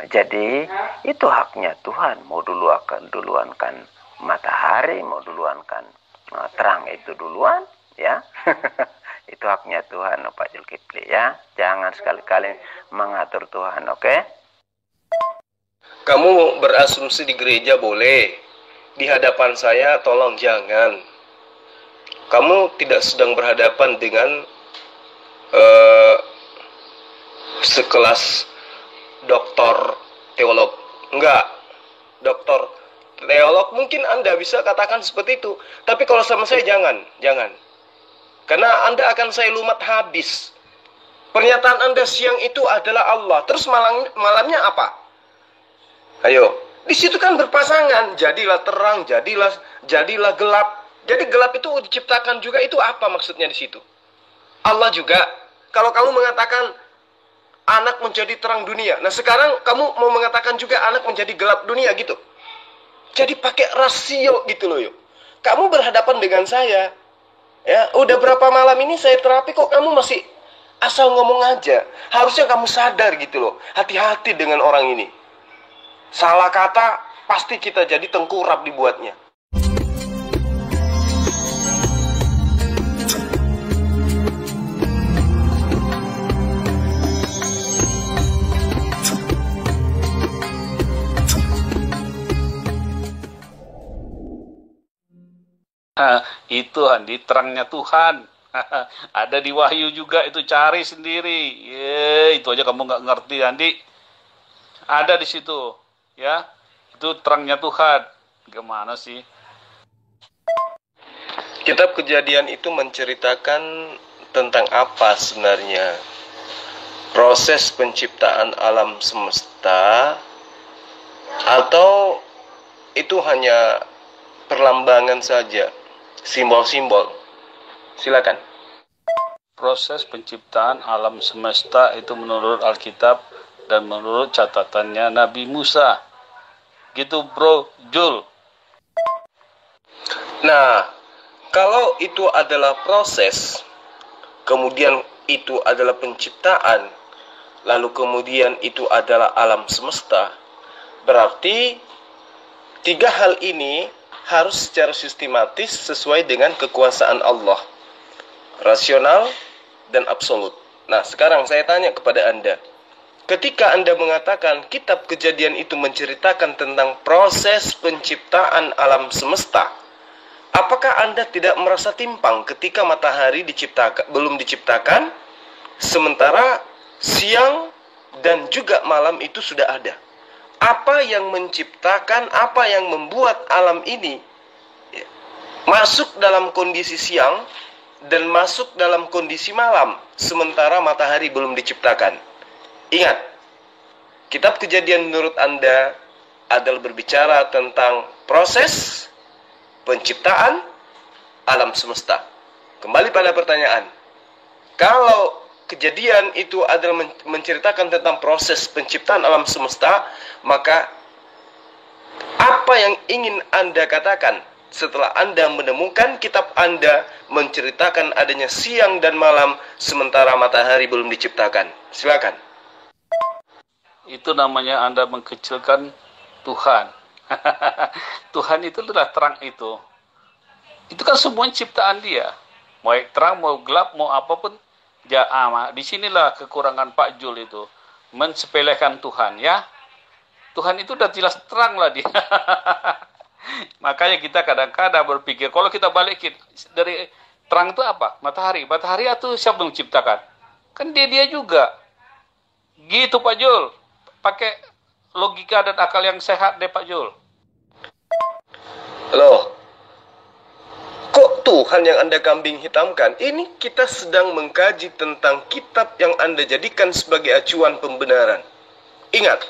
Jadi itu haknya Tuhan, mau duluankan matahari, mau duluankan terang itu duluan, ya. Itu haknya Tuhan, Pak Zulkifli, ya. Jangan sekali-kali mengatur Tuhan, oke? Kamu berasumsi di gereja boleh, di hadapan saya tolong jangan. Kamu tidak sedang berhadapan dengan sekelas doktor teolog. Enggak, doktor teolog mungkin Anda bisa katakan seperti itu. Tapi kalau sama saya jangan. Karena Anda akan saya lumat habis. Pernyataan Anda siang itu adalah Allah. Terus malamnya apa? Ayo, di situ kan berpasangan. Jadilah terang, jadilah gelap. Jadi gelap itu diciptakan juga, itu apa maksudnya di situ? Allah juga. Kalau kamu mengatakan anak menjadi terang dunia, nah sekarang kamu mau mengatakan juga anak menjadi gelap dunia gitu. Jadi pakai rasio gitu loh yuk. Kamu berhadapan dengan saya. Ya, udah berapa malam ini saya terapi kok kamu masih asal ngomong aja. Harusnya kamu sadar gitu loh. Hati-hati dengan orang ini. Salah kata pasti kita jadi tengkurap dibuatnya. Itu Andi, terangnya Tuhan. Ada di Wahyu juga, itu cari sendiri. Itu aja kamu nggak ngerti Andi. Ada di situ, ya. Itu terangnya Tuhan. Gimana sih? Kitab Kejadian itu menceritakan tentang apa sebenarnya? Proses penciptaan alam semesta, atau itu hanya perlambangan saja? Simbol-simbol. Silakan. Proses penciptaan alam semesta itu menurut Alkitab dan menurut catatannya Nabi Musa. Gitu bro, Jul. Nah, kalau itu adalah proses, kemudian itu adalah penciptaan, lalu kemudian itu adalah alam semesta, berarti tiga hal ini harus secara sistematis sesuai dengan kekuasaan Allah, rasional dan absolut. Nah, sekarang saya tanya kepada Anda, ketika Anda mengatakan kitab Kejadian itu menceritakan tentang proses penciptaan alam semesta, apakah Anda tidak merasa timpang ketika matahari belum diciptakan, sementara siang dan juga malam itu sudah ada? Apa yang menciptakan, apa yang membuat alam ini masuk dalam kondisi siang dan masuk dalam kondisi malam, sementara matahari belum diciptakan? Ingat, kitab Kejadian menurut Anda adalah berbicara tentang proses penciptaan alam semesta. Kembali pada pertanyaan, kalau Kejadian itu adalah menceritakan tentang proses penciptaan alam semesta, maka apa yang ingin Anda katakan setelah Anda menemukan kitab Anda menceritakan adanya siang dan malam sementara matahari belum diciptakan? Silakan. Itu namanya Anda mengkecilkan Tuhan. Tuhan itu adalah terang itu. Itu kan semua ciptaan Dia. Mau terang, mau gelap, mau apapun. Disinilah kekurangan Pak Jul itu. Mensepelekan Tuhan, ya. Tuhan itu udah jelas terang lah dia. Makanya kita kadang-kadang berpikir, kalau kita balikin dari terang itu apa? Matahari. Matahari itu siapa yang menciptakan? Kan dia juga. Gitu Pak Jul. Pakai logika dan akal yang sehat deh Pak Jul. Loh, kok Tuhan yang Anda kambing hitamkan? Ini kita sedang mengkaji tentang kitab yang Anda jadikan sebagai acuan pembenaran. Ingat,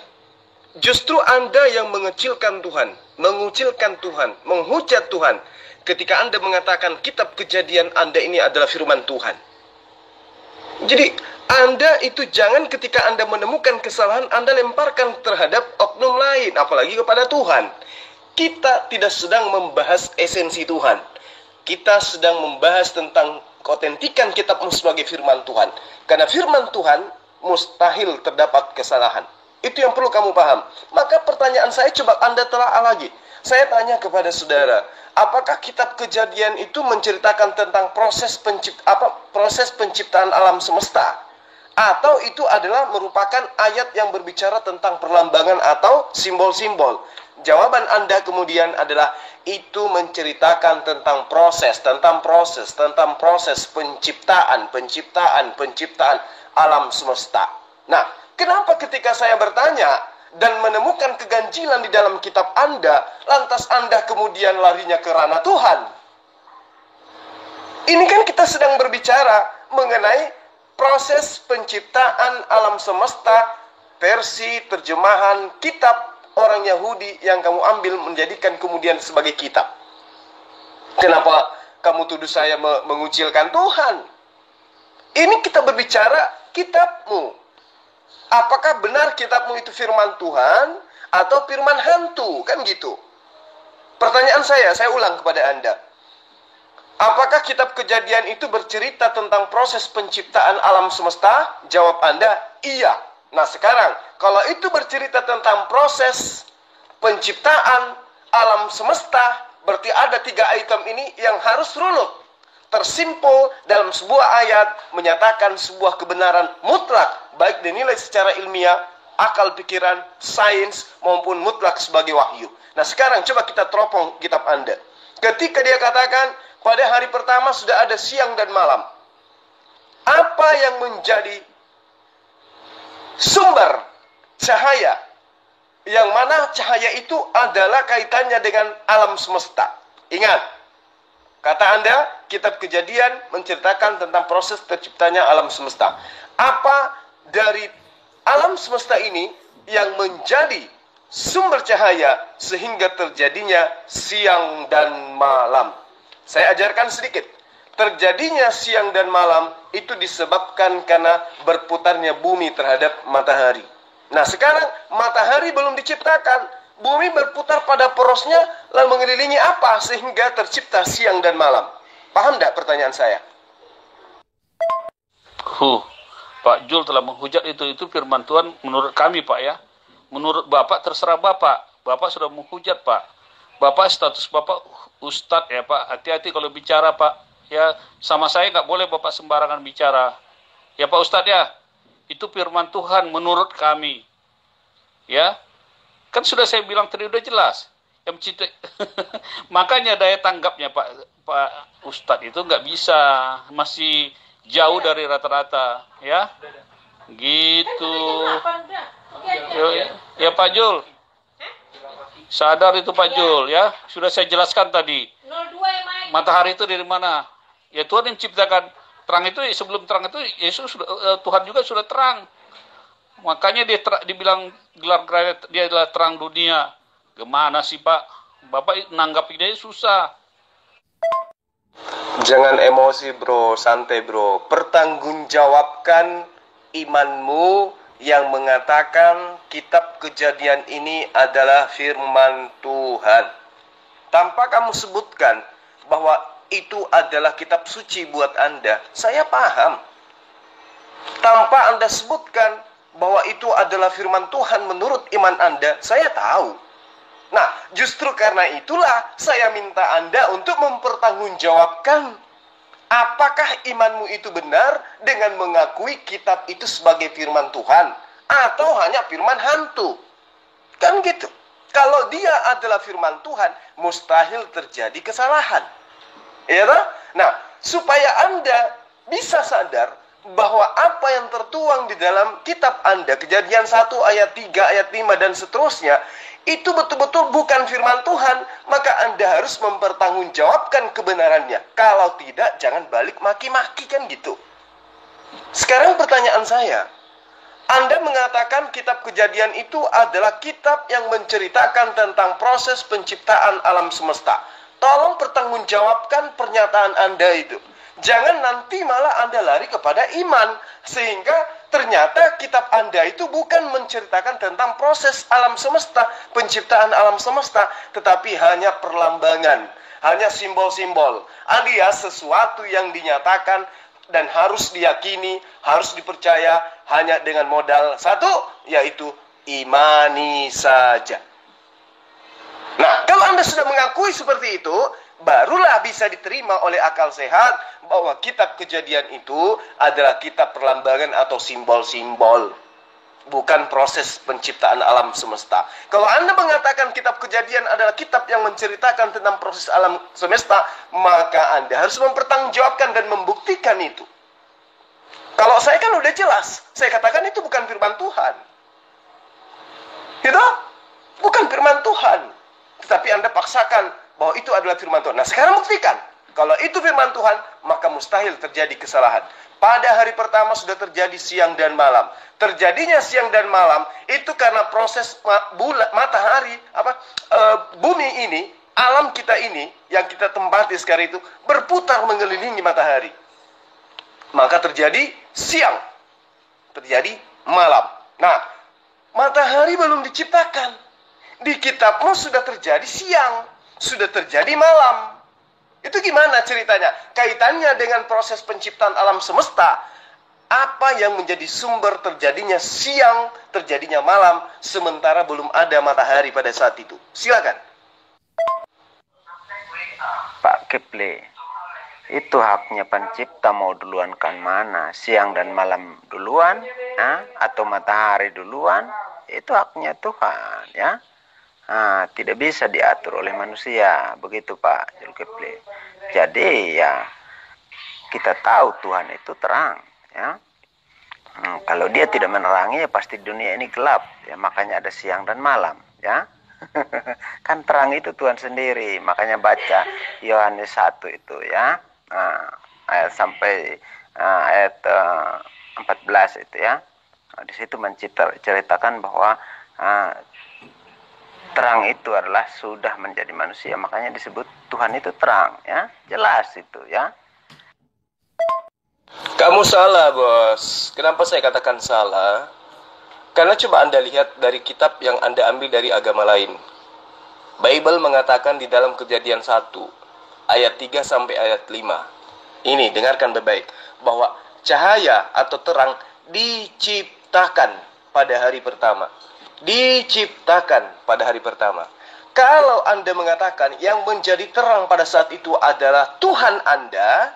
justru Anda yang mengecilkan Tuhan, mengucilkan Tuhan, menghujat Tuhan ketika Anda mengatakan kitab Kejadian Anda ini adalah firman Tuhan. Jadi Anda itu jangan ketika Anda menemukan kesalahan Anda lemparkan terhadap oknum lain, apalagi kepada Tuhan. Kita tidak sedang membahas esensi Tuhan. Kita sedang membahas tentang keotentikan kitabmu sebagai firman Tuhan. Karena firman Tuhan mustahil terdapat kesalahan. Itu yang perlu kamu paham. Maka pertanyaan saya, coba Anda telaah lagi. Saya tanya kepada saudara, apakah kitab Kejadian itu menceritakan tentang proses penciptaan alam semesta? Atau itu adalah merupakan ayat yang berbicara tentang perlambangan atau simbol-simbol? Jawaban Anda kemudian adalah itu menceritakan tentang proses penciptaan alam semesta. Nah, kenapa ketika saya bertanya dan menemukan keganjilan di dalam kitab Anda, lantas Anda kemudian larinya ke ranah Tuhan? Ini kan kita sedang berbicara mengenai proses penciptaan alam semesta versi terjemahan kitab orang Yahudi yang kamu ambil menjadikan kemudian sebagai kitab. Kenapa kamu tuduh saya mengucilkan Tuhan? Ini kita berbicara kitabmu. Apakah benar kitabmu itu firman Tuhan atau firman hantu? Kan gitu. Pertanyaan saya ulang kepada Anda. Apakah kitab Kejadian itu bercerita tentang proses penciptaan alam semesta? Jawab Anda, iya. Nah sekarang, kalau itu bercerita tentang proses penciptaan alam semesta, berarti ada 3 item ini yang harus runut. Tersimpul dalam sebuah ayat menyatakan sebuah kebenaran mutlak, baik dinilai secara ilmiah, akal pikiran, sains, maupun mutlak sebagai wahyu. Nah sekarang coba kita teropong kitab Anda. Ketika dia katakan, pada hari pertama sudah ada siang dan malam. Apa yang menjadi sumber cahaya, yang mana cahaya itu adalah kaitannya dengan alam semesta? Ingat, kata Anda, kitab Kejadian menceritakan tentang proses terciptanya alam semesta. Apa dari alam semesta ini yang menjadi sumber cahaya sehingga terjadinya siang dan malam? Saya ajarkan sedikit. Terjadinya siang dan malam itu disebabkan karena berputarnya bumi terhadap matahari. Nah sekarang matahari belum diciptakan, bumi berputar pada porosnya lalu mengelilingi apa sehingga tercipta siang dan malam. Paham tidak pertanyaan saya? Pak Jul telah menghujat itu firman Tuhan menurut kami Pak ya. Menurut Bapak terserah Bapak. Bapak sudah menghujat Pak. Bapak status Bapak Ustadz ya Pak. Hati-hati kalau bicara Pak. Ya, sama saya nggak boleh Bapak sembarangan bicara. Ya Pak Ustadz ya, itu firman Tuhan menurut kami. Ya, kan sudah saya bilang tadi udah jelas. Makanya daya tanggapnya Pak Ustadz itu nggak bisa, masih jauh dari rata-rata. Ya, gitu. Ya Pak Jul, sadar itu Pak Jul ya. Sudah saya jelaskan tadi. Matahari itu dari mana? Ya Tuhan yang ciptakan. Terang itu sebelum terang itu Yesus Tuhan juga sudah terang. Makanya dia dibilang gelar dia adalah terang dunia. Gimana sih Pak? Bapak nanggapinnya susah. Jangan emosi bro, santai bro. Pertanggungjawabkan imanmu yang mengatakan kitab Kejadian ini adalah firman Tuhan. Tanpa kamu sebutkan bahwa itu adalah kitab suci buat Anda, saya paham. Tanpa Anda sebutkan bahwa itu adalah firman Tuhan menurut iman Anda, saya tahu. Nah, justru karena itulah saya minta Anda untuk mempertanggungjawabkan apakah imanmu itu benar dengan mengakui kitab itu sebagai firman Tuhan atau hanya firman hantu. Kan gitu. Kalau dia adalah firman Tuhan, mustahil terjadi kesalahan. Ya toh? Nah, supaya Anda bisa sadar bahwa apa yang tertuang di dalam kitab Anda, Kejadian 1 ayat 3, ayat 5 dan seterusnya, itu betul-betul bukan firman Tuhan, maka Anda harus mempertanggungjawabkan kebenarannya. Kalau tidak, jangan balik maki-maki, kan gitu. Sekarang pertanyaan saya, Anda mengatakan kitab Kejadian itu adalah kitab yang menceritakan tentang proses penciptaan alam semesta. Tolong pertanggungjawabkan pernyataan Anda itu. Jangan nanti malah Anda lari kepada iman, sehingga ternyata kitab Anda itu bukan menceritakan tentang proses alam semesta, penciptaan alam semesta, tetapi hanya perlambangan, hanya simbol-simbol, alias sesuatu yang dinyatakan dan harus diyakini, harus dipercaya hanya dengan modal satu, yaitu imani saja. Nah, kalau Anda sudah mengakui seperti itu, barulah bisa diterima oleh akal sehat bahwa kitab Kejadian itu adalah kitab perlambangan atau simbol-simbol, bukan proses penciptaan alam semesta. Kalau Anda mengatakan kitab Kejadian adalah kitab yang menceritakan tentang proses alam semesta, maka Anda harus mempertanggungjawabkan dan membuktikan itu. Kalau saya kan udah jelas, saya katakan itu bukan firman Tuhan. Gitu? Bukan firman Tuhan. Tetapi Anda paksakan bahwa itu adalah firman Tuhan. Nah, sekarang buktikan. Kalau itu firman Tuhan, maka mustahil terjadi kesalahan. Pada hari pertama sudah terjadi siang dan malam. Terjadinya siang dan malam itu karena proses matahari, bumi ini, alam kita ini yang kita tempati sekarang itu berputar mengelilingi matahari. Maka terjadi siang, terjadi malam. Nah, matahari belum diciptakan. Di kitabmu sudah terjadi siang, sudah terjadi malam. Itu gimana ceritanya? Kaitannya dengan proses penciptaan alam semesta. Apa yang menjadi sumber terjadinya siang, terjadinya malam, sementara belum ada matahari pada saat itu? Silakan. Pak Kipli, itu haknya pencipta mau duluankan mana? Siang dan malam duluan? Atau matahari duluan? Itu haknya Tuhan, ya. Tidak bisa diatur oleh manusia, begitu Pak Zulkifli. Jadi ya kita tahu Tuhan itu terang, ya. Kalau dia tidak menerangi ya pasti dunia ini gelap, ya. Makanya ada siang dan malam, ya. Kan terang itu Tuhan sendiri, makanya baca Yohanes 1 itu, ya. Ayat sampai ayat 14 itu, ya. Di situ menceritakan bahwa terang itu adalah sudah menjadi manusia, makanya disebut Tuhan itu terang, ya. Jelas itu, ya. Kamu salah, bos. Kenapa saya katakan salah? Karena coba Anda lihat dari kitab yang Anda ambil dari agama lain. Bible mengatakan di dalam Kejadian 1 ayat 3 sampai ayat 5. Ini dengarkan baik-baik, bahwa cahaya atau terang diciptakan pada hari pertama. Diciptakan pada hari pertama. Kalau Anda mengatakan yang menjadi terang pada saat itu adalah Tuhan Anda,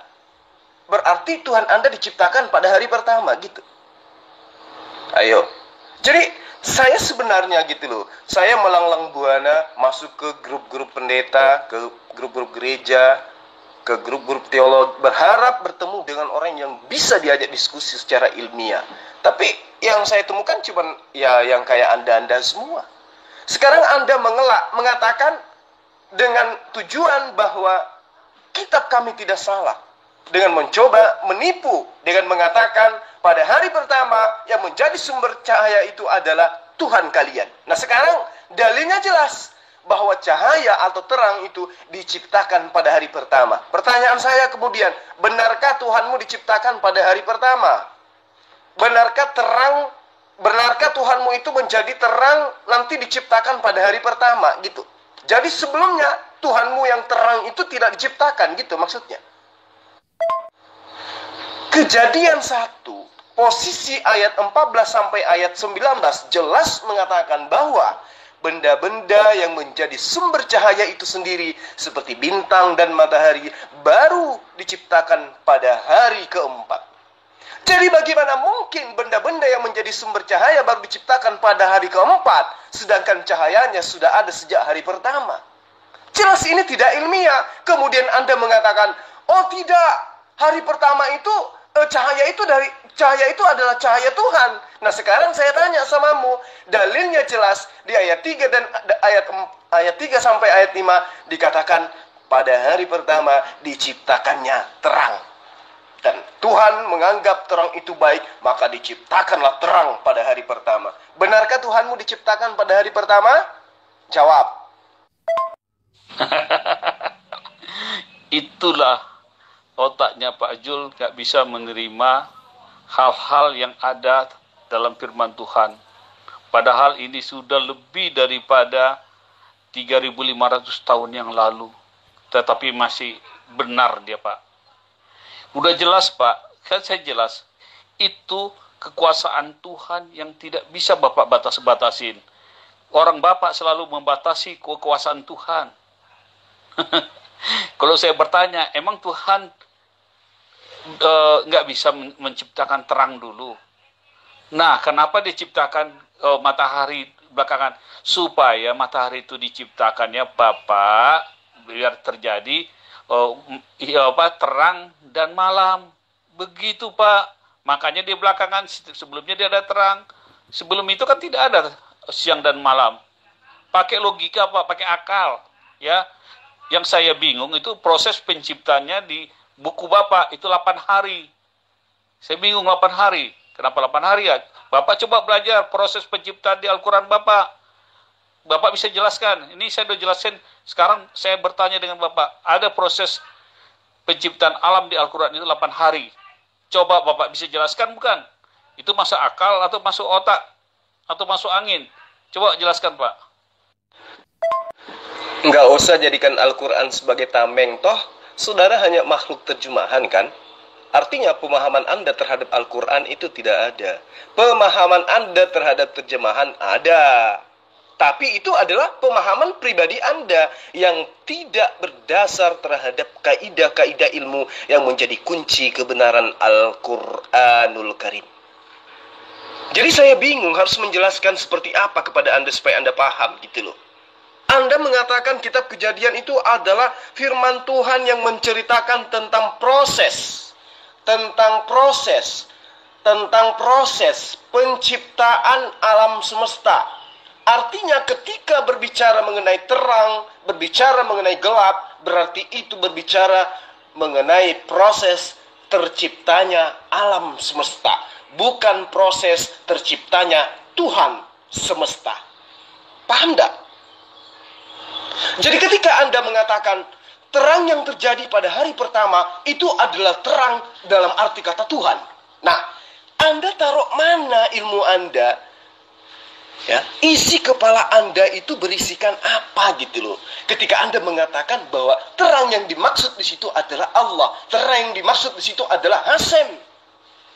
berarti Tuhan Anda diciptakan pada hari pertama, gitu. Ayo. Jadi saya sebenarnya gitu loh, saya melanglang buana masuk ke grup-grup pendeta, ke grup-grup gereja, ke grup-grup teolog, berharap bertemu dengan orang yang bisa diajak diskusi secara ilmiah. Tapi yang saya temukan cuma ya yang kayak Anda semua. Sekarang Anda mengatakan dengan tujuan bahwa kitab kami tidak salah, dengan mencoba menipu, dengan mengatakan pada hari pertama yang menjadi sumber cahaya itu adalah Tuhan kalian. Nah, sekarang dalilnya jelas bahwa cahaya atau terang itu diciptakan pada hari pertama. Pertanyaan saya kemudian, benarkah Tuhanmu diciptakan pada hari pertama? Benarkah Tuhanmu itu menjadi terang nanti diciptakan pada hari pertama, gitu. Jadi sebelumnya Tuhanmu yang terang itu tidak diciptakan, gitu maksudnya. Kejadian 1, posisi ayat 14 sampai ayat 19 jelas mengatakan bahwa benda-benda yang menjadi sumber cahaya itu sendiri seperti bintang dan matahari baru diciptakan pada hari keempat. Jadi bagaimana mungkin benda-benda yang menjadi sumber cahaya baru diciptakan pada hari keempat, sedangkan cahayanya sudah ada sejak hari pertama? Jelas ini tidak ilmiah. Kemudian Anda mengatakan, oh tidak, hari pertama itu cahaya itu adalah cahaya Tuhan. Nah, sekarang saya tanya samamu, dalilnya jelas di ayat 3 dan ayat 3 sampai ayat 5 dikatakan pada hari pertama diciptakannya terang. Dan Tuhan menganggap terang itu baik, maka diciptakanlah terang pada hari pertama. Benarkah Tuhanmu diciptakan pada hari pertama? Jawab. Itulah otaknya Pak Jul gak bisa menerima hal-hal yang ada dalam firman Tuhan. Padahal ini sudah lebih daripada 3.500 tahun yang lalu. Tetapi masih benar dia, Pak. Udah jelas, Pak. Kan saya jelas. Itu kekuasaan Tuhan yang tidak bisa Bapak batas-batasin. Orang Bapak selalu membatasi kekuasaan Tuhan. Kalau saya bertanya, emang Tuhan nggak bisa menciptakan terang dulu? Nah, kenapa diciptakan matahari belakangan? Supaya matahari itu diciptakan ya Bapak, biar terjadi terang dan malam. Begitu Pak. Makanya di belakangan, sebelumnya dia ada terang. Sebelum itu kan tidak ada siang dan malam. Pakai logika Pak, pakai akal. Ya, yang saya bingung itu proses penciptanya di buku Bapak itu 8 hari. Saya bingung 8 hari. Kenapa 8 hari ya? Bapak coba belajar proses penciptaan di Al-Quran Bapak. Bapak bisa jelaskan. Ini saya sudah jelasin. Sekarang saya bertanya dengan Bapak. Ada proses penciptaan alam di Al-Quran itu 8 hari. Coba Bapak bisa jelaskan bukan? Itu masuk akal atau masuk otak? Atau masuk angin? Coba jelaskan Pak. Nggak usah jadikan Al-Quran sebagai tameng. Toh, saudara hanya makhluk terjemahan kan? Artinya pemahaman Anda terhadap Al-Quran itu tidak ada. Pemahaman Anda terhadap terjemahan ada. Tapi itu adalah pemahaman pribadi Anda yang tidak berdasar terhadap kaidah-kaidah ilmu yang menjadi kunci kebenaran Al-Quranul Karim. Jadi saya bingung harus menjelaskan seperti apa kepada Anda supaya Anda paham gitu loh. Anda mengatakan kitab Kejadian itu adalah firman Tuhan yang menceritakan tentang proses penciptaan alam semesta. Artinya ketika berbicara mengenai terang, berbicara mengenai gelap, berarti itu berbicara mengenai proses terciptanya alam semesta, bukan proses terciptanya Tuhan semesta. Paham enggak? Jadi ketika Anda mengatakan terang yang terjadi pada hari pertama itu adalah terang dalam arti kata Tuhan. Nah, Anda taruh mana ilmu Anda? Ya, isi kepala Anda itu berisikan apa gitu loh. Ketika Anda mengatakan bahwa terang yang dimaksud di situ adalah Allah, terang yang dimaksud di situ adalah Hasem.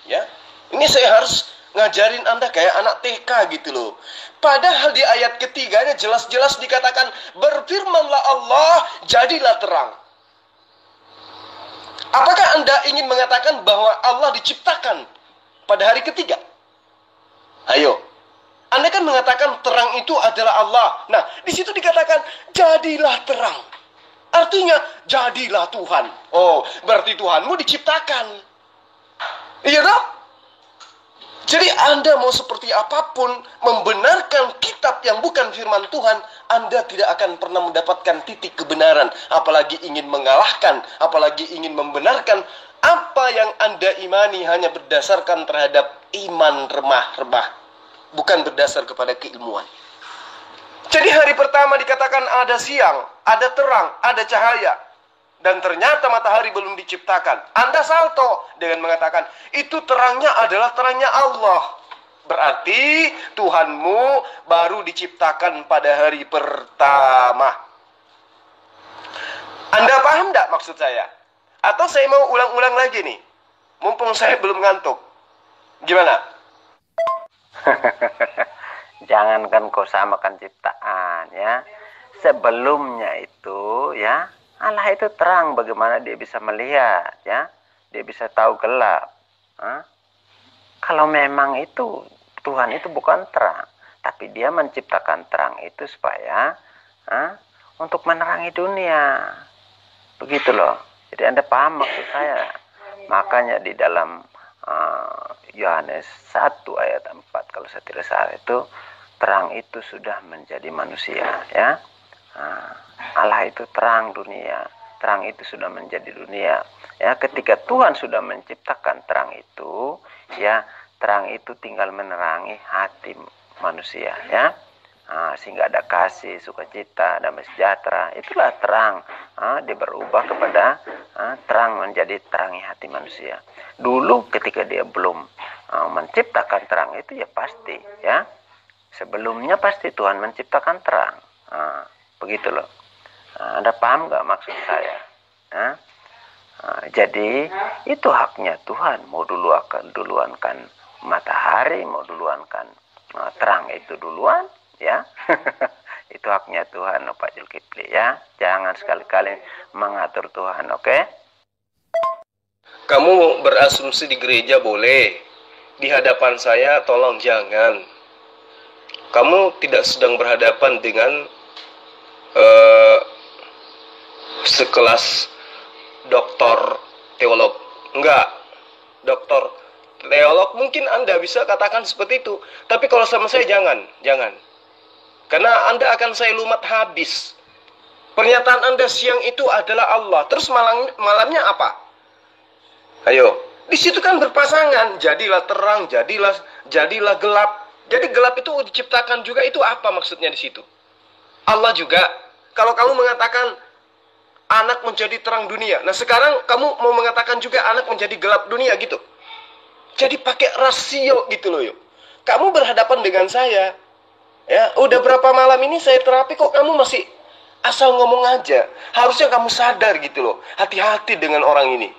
Ya, ini saya harus ngajarin Anda kayak anak TK gitu loh. Padahal di ayat ketiganya jelas-jelas dikatakan berfirmanlah Allah, jadilah terang. Apakah Anda ingin mengatakan bahwa Allah diciptakan pada hari ketiga? Ayo. Anda kan mengatakan terang itu adalah Allah. Nah, di situ dikatakan jadilah terang. Artinya jadilah Tuhan. Oh, berarti Tuhanmu diciptakan. Iya dong? Jadi Anda mau seperti apapun membenarkan kitab yang bukan firman Tuhan, Anda tidak akan pernah mendapatkan titik kebenaran. Apalagi ingin mengalahkan, apalagi ingin membenarkan apa yang Anda imani hanya berdasarkan terhadap iman remah-remah. Bukan berdasar kepada keilmuan. Jadi hari pertama dikatakan ada siang, ada terang, ada cahaya. Dan ternyata matahari belum diciptakan. Anda salto dengan mengatakan itu terangnya adalah terangnya Allah. Berarti Tuhanmu baru diciptakan pada hari pertama. Anda paham tidak maksud saya? Atau saya mau ulang-ulang lagi nih? Mumpung saya belum ngantuk. Gimana? Jangankan kau samakan ciptaan ya. Sebelumnya itu ya, Allah itu terang, bagaimana dia bisa melihat ya. Dia bisa tahu gelap. Kalau memang itu Tuhan itu bukan terang, tapi dia menciptakan terang itu supaya untuk menerangi dunia. Begitu loh. Jadi Anda paham maksud saya. Makanya di dalam Yohanes 1 ayat 4 kalau saya tidak salah itu terang itu sudah menjadi manusia ya. Allah itu terang dunia, terang itu sudah menjadi dunia ya. Ketika Tuhan sudah menciptakan terang itu ya, terang itu tinggal menerangi hati manusia ya. Sehingga ada kasih, sukacita, damai sejahtera. Itulah terang. Dia berubah kepada terang, menjadi terangi hati manusia. Dulu ketika dia belum menciptakan terang itu ya pasti ya. Sebelumnya pasti Tuhan menciptakan terang. Begitu loh. Anda paham nggak maksud saya? Jadi itu haknya Tuhan. Mau duluankan matahari mau duluankan terang itu duluan, ya. Itu haknya Tuhan, Pak Zulkifli, ya. Jangan sekali-kali mengatur Tuhan, oke? Kamu berasumsi di gereja boleh, di hadapan saya tolong jangan. Kamu tidak sedang berhadapan dengan sekelas doktor teolog. Enggak, doktor teolog mungkin Anda bisa katakan seperti itu. Tapi kalau sama saya jangan. Karena Anda akan saya lumat habis. Pernyataan Anda siang itu adalah Allah. Terus malamnya apa? Ayo, di situ kan berpasangan. Jadilah terang, jadilah gelap. Jadi gelap itu diciptakan juga, itu apa maksudnya di situ? Allah juga. Kalau kamu mengatakan anak menjadi terang dunia, nah sekarang kamu mau mengatakan juga anak menjadi gelap dunia gitu. Jadi pakai rasio gitu loh yuk. Kamu berhadapan dengan saya. Ya, udah berapa malam ini saya terapi kok kamu masih asal ngomong aja. Harusnya kamu sadar gitu loh. Hati-hati dengan orang ini.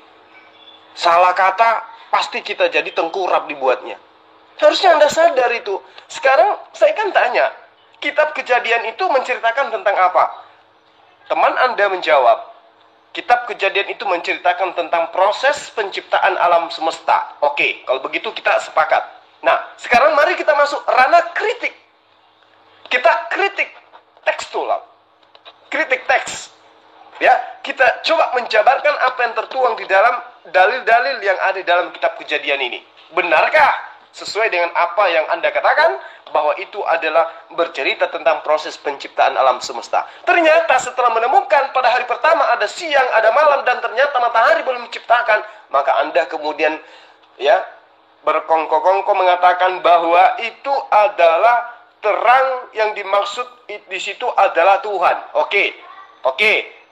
Salah kata pasti kita jadi tengkurap dibuatnya. Harusnya Anda sadar itu. Sekarang saya kan tanya, kitab Kejadian itu menceritakan tentang apa? Teman Anda menjawab, kitab Kejadian itu menceritakan tentang proses penciptaan alam semesta. Oke, kalau begitu kita sepakat. Nah, sekarang mari kita masuk ranah kritik. Kita kritik tekstual, kritik teks. Ya, kita coba menjabarkan apa yang tertuang di dalam dalil-dalil yang ada di dalam kitab Kejadian ini. Benarkah sesuai dengan apa yang Anda katakan bahwa itu adalah bercerita tentang proses penciptaan alam semesta? Ternyata setelah menemukan pada hari pertama ada siang, ada malam, dan ternyata matahari belum diciptakan, maka Anda kemudian ya berkongko-kongko mengatakan bahwa itu adalah terang, yang dimaksud di situ adalah Tuhan. Oke,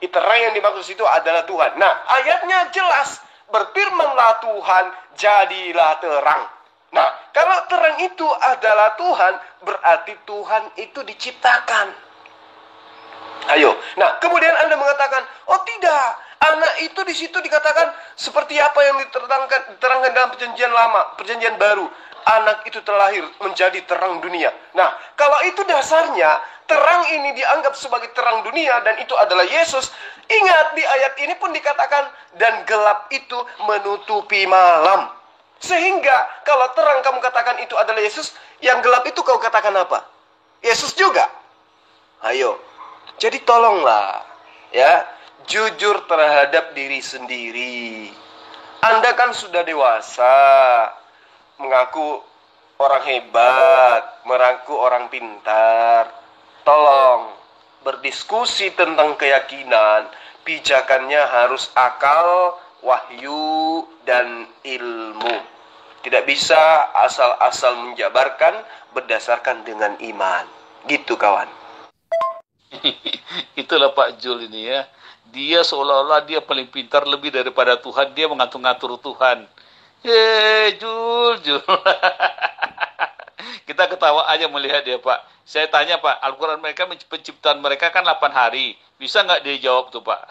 terang yang dimaksud di situ adalah Tuhan. Nah, ayatnya jelas, berfirmanlah Tuhan, jadilah terang. Nah, kalau terang itu adalah Tuhan, berarti Tuhan itu diciptakan. Ayo, nah kemudian Anda mengatakan, oh tidak, anak itu di situ dikatakan seperti apa yang diterangkan dalam perjanjian lama, perjanjian baru. Anak itu terlahir menjadi terang dunia. Nah, kalau itu dasarnya, terang ini dianggap sebagai terang dunia dan itu adalah Yesus. Ingat, di ayat ini pun dikatakan, dan gelap itu menutupi malam. Sehingga, kalau terang kamu katakan itu adalah Yesus, yang gelap itu kau katakan apa? Yesus juga. Ayo, jadi tolonglah, ya, jujur terhadap diri sendiri. Anda kan sudah dewasa, mengaku orang hebat, mengaku orang pintar. Tolong, berdiskusi tentang keyakinan, pijakannya harus akal, wahyu, dan ilmu. Tidak bisa asal-asal menjabarkan berdasarkan dengan iman. Gitu kawan. Itulah Pak Jul ini ya. Dia seolah-olah dia paling pintar lebih daripada Tuhan. Dia mengatur-ngatur Tuhan. Jul. Kita ketawa aja melihat dia Pak. Saya tanya Pak, Al-Quran mereka, penciptaan mereka kan 8 hari. Bisa nggak dia jawab tuh Pak?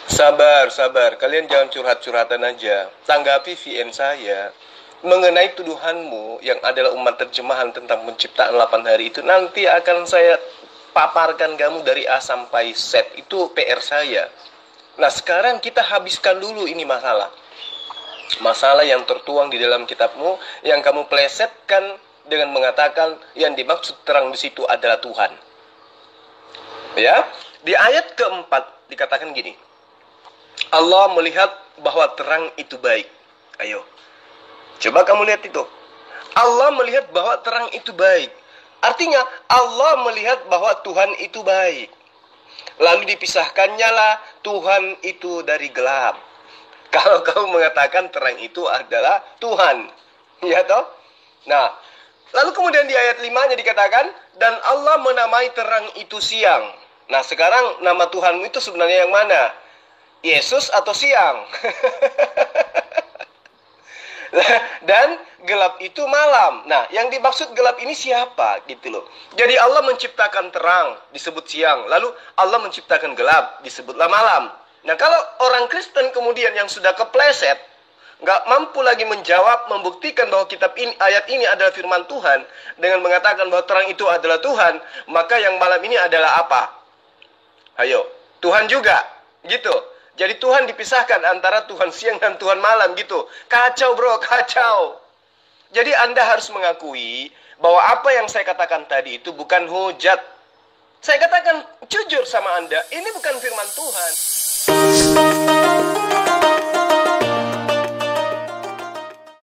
Sabar. Kalian jangan curhat-curhatan aja. Tanggapi VN saya. Mengenai tuduhanmu yang adalah umat terjemahan tentang penciptaan 8 hari itu, nanti akan saya paparkan kamu dari A sampai Z. Itu PR saya. Nah, sekarang kita habiskan dulu ini masalah. Masalah yang tertuang di dalam kitabmu, yang kamu plesetkan dengan mengatakan yang dimaksud terang di situ adalah Tuhan. Ya, di ayat keempat dikatakan gini. Allah melihat bahwa terang itu baik. Ayo, coba kamu lihat itu. Allah melihat bahwa terang itu baik. Artinya Allah melihat bahwa Tuhan itu baik. Lalu dipisahkannya lah Tuhan itu dari gelap. Kalau kamu mengatakan terang itu adalah Tuhan, ya toh? Nah, lalu kemudian di ayat 5-nya dikatakan, dan Allah menamai terang itu siang. Nah, sekarang nama Tuhanmu itu sebenarnya yang mana? Yesus atau siang? Dan gelap itu malam. Nah, yang dimaksud gelap ini siapa? Gitu loh. Jadi Allah menciptakan terang, disebut siang. Lalu Allah menciptakan gelap, disebutlah malam. Nah, kalau orang Kristen kemudian yang sudah kepleset, nggak mampu lagi menjawab, membuktikan bahwa kitab ini, ayat ini adalah firman Tuhan, dengan mengatakan bahwa terang itu adalah Tuhan, maka yang malam ini adalah apa? Ayo, Tuhan juga, gitu. Jadi Tuhan dipisahkan antara Tuhan siang dan Tuhan malam, gitu. Kacau bro, kacau. Jadi Anda harus mengakui bahwa apa yang saya katakan tadi itu bukan hujat. Saya katakan jujur sama Anda, ini bukan firman Tuhan.